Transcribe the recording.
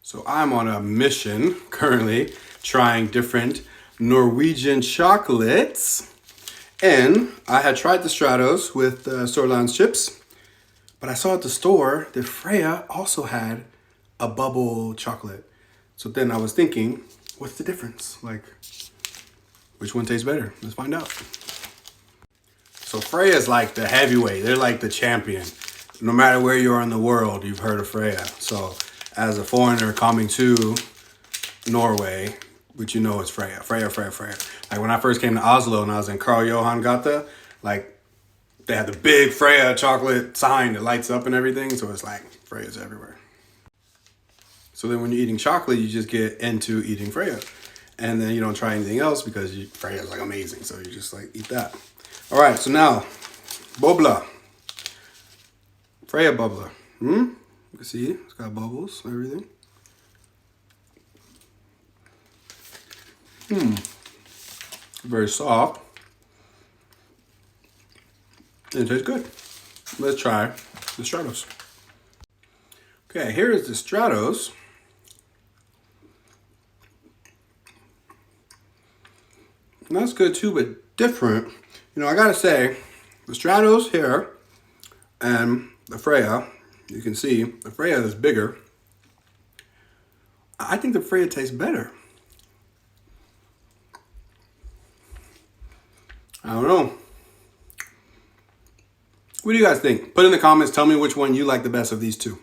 So I'm on a mission currently trying different Norwegian chocolates. And I had tried the Stratos with Sorlands chips, but I saw at the store that Freia also had a bubble chocolate. So then I was thinking, what's the difference? Like, which one tastes better? Let's find out. So Freia is like the heavyweight. They're like the champion. No matter where you are in the world, you've heard of Freia. So as a foreigner coming to Norway, which you know is Freia. Like when I first came to Oslo and I was in Karl Johan Gata, like they had the big Freia chocolate sign that lights up and everything. So it's like Freia's everywhere. So then when you're eating chocolate, you just get into eating Freia. And then you don't try anything else because Freia is like amazing. So you just like eat that. All right, so now, Bobla. Freia Bobla. You can see it's got bubbles and everything. Very soft. It tastes good. Let's try the Stratos. Okay, here is the Stratos. And that's good too, but different. You know, I gotta say, the Stratos here and the Freia, you can see the Freia is bigger. I think the Freia tastes better. I don't know. What do you guys think? Put in the comments, tell me which one you like the best of these two.